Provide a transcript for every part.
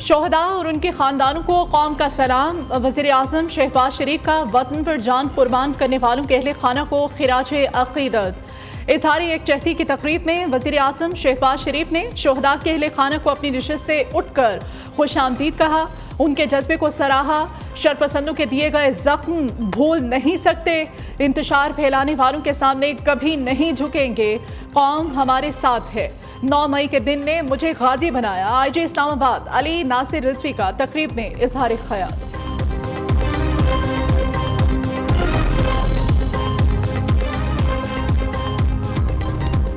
शोहदा और उनके ख़ानदानों को कौम का सलाम। वज़ीर आज़म शहबाज शरीफ का वतन पर जान कुर्बान करने वालों के अहले खाना को खिराज अक़ीदत। इज़हार यकजहती की तक़रीब में वज़ीर आज़म शहबाज शरीफ ने शोहदा के अहले खाना को अपनी नशिस्त से उठकर खुश आमदीद कहा, उनके जज्बे को सराहा। शरपसंदों के दिए गए ज़ख्म भूल नहीं सकते, इंतशार फैलाने वालों के सामने कभी नहीं झुकेंगे, कौम हमारे साथ है। 9 मई के दिन ने मुझे गाजी बनाया। IG इस्लामाबाद अली नासिर रिजवी का तकरीब में इजहार ख्याल।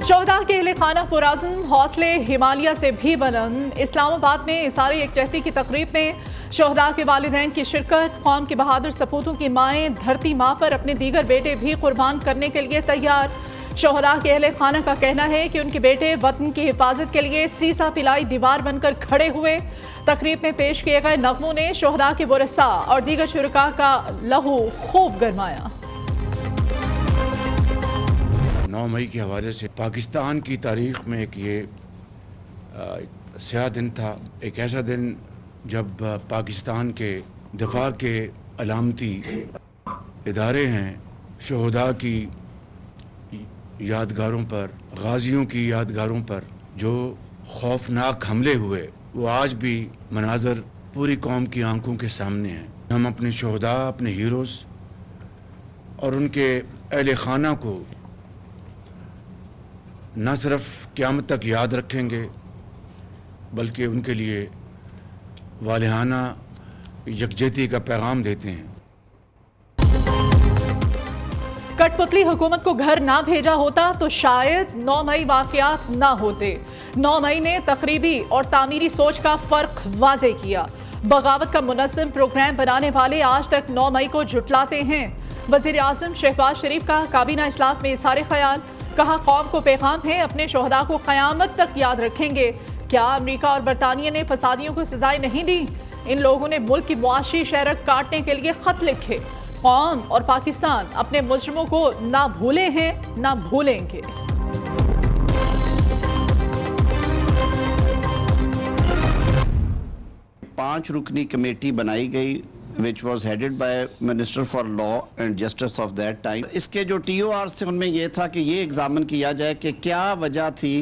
शोहदा के अहले खाना पुराज़म, हौसले हिमालय से भी बुलंद। इस्लामाबाद में इज़हार यकजहती की तकरीब में शोहदा के वालिदैन की शिरकत। कौम के बहादुर सपूतों की माएँ धरती माँ पर अपने दीगर बेटे भी कुर्बान करने के लिए तैयार। शोहदा के अहले खाना का कहना है कि उनके बेटे वतन की हिफाजत के लिए सीसा पिलाई दीवार बनकर खड़े हुए। तकरीब में पेश किए गए नग़मों ने शोहदा के वरसा और दीगर शुरका का लहू खूब गरमाया। 9 मई के हवाले से पाकिस्तान की तारीख़ में एक ये स्याह दिन था, एक ऐसा दिन जब पाकिस्तान के दिफा के अलामती इदारे हैं शोहदा की यादगारों पर, गाजियों की यादगारों पर जो खौफनाक हमले हुए, वो आज भी मनाजर पूरी कौम की आंखों के सामने हैं। हम अपने शोहदा, अपने हीरोज़ और उनके अहले खाना को न सिर्फ क़यामत तक याद रखेंगे बल्कि उनके लिए वालिहाना यकजहती का पैगाम देते हैं। कठपुतली हुकूमत को घर ना भेजा होता तो शायद 9 मई वाक़यात ना होते। 9 मई ने तकरीबी और तामीरी सोच का फ़र्क वाज़े किया। बगावत का मुनज़्ज़म प्रोग्राम बनाने वाले आज तक 9 मई को झुटलाते हैं। वज़ीर आज़म शहबाज शरीफ का काबीना इजलास में इज़हार ख्याल। कहा, कौम को पैगाम है, अपने शोहदा को क़यामत तक याद रखेंगे। क्या अमरीका और बरतानिया ने फसादियों को सजाएं नहीं दी? इन लोगों ने मुल्क की मुआशी शहरत काटने के लिए ख़त लिखे। कौम और पाकिस्तान अपने मुजरिमों को ना भूले हैं ना भूलेंगे। पांच रुकनी कमेटी बनाई गई which was headed by Minister for Law and Justice of that time. इसके जो TORs थे उनमें ये था कि ये एग्जामिन किया जाए कि क्या वजह थी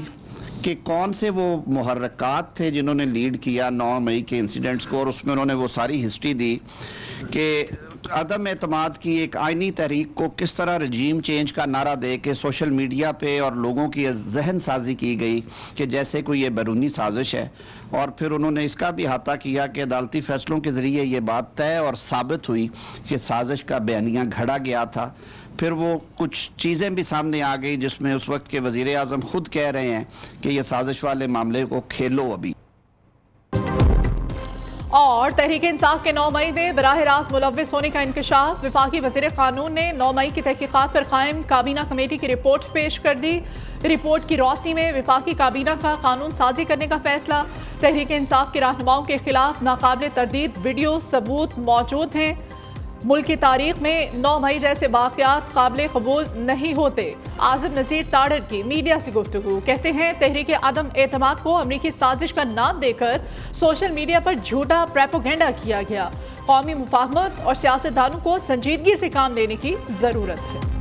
कि कौन से वो मुहर्रकात थे जिन्होंने लीड किया 9 मई के इंसिडेंट्स को, और उसमें उन्होंने वो सारी हिस्ट्री दी कि अदम एतमाद की एक आइनी तहरीक को किस तरह रजीम चेंज का नारा दे के सोशल मीडिया पे और लोगों की जहन साजी की गई कि जैसे कोई ये बैरूनी साजिश है। और फिर उन्होंने इसका भी अहाता किया कि अदालती फैसलों के ज़रिए ये बात तय और साबित हुई कि साजिश का बयानिया घड़ा गया था। फिर वो कुछ चीज़ें भी सामने आ गई जिसमें उस वक्त के वज़ीर आज़म ख़ुद कह रहे हैं कि ये साजिश वाले मामले को खेलो अभी। और तहरीक इंसाफ के 9 मई में बराह रास्त मुलव्विस होने का इंकशाफ। वफाकी वज़ीर क़ानून ने 9 मई की तहकीक़ात पर कायम काबीना कमेटी की रिपोर्ट पेश कर दी। रिपोर्ट की रोशनी में वफाकी काबीना का कानून साजी करने का फैसला। तहरीक इंसाफ के रहनुमाओं के खिलाफ नाकाबिल तरदीद वीडियो सबूत मौजूद हैं। मुल्क की तारीख में 9 मई जैसे वाक़यात काबिल कबूल नहीं होते। आज़म नज़ीर ताड़र की मीडिया से गुफ्तगू। कहते हैं, तहरीक अदम एतमाद को अमरीकी साजिश का नाम देकर सोशल मीडिया पर झूठा प्रोपेगेंडा किया गया। कौमी मुफाहमत और सियासतदानों को संजीदगी से काम लेने की ज़रूरत है।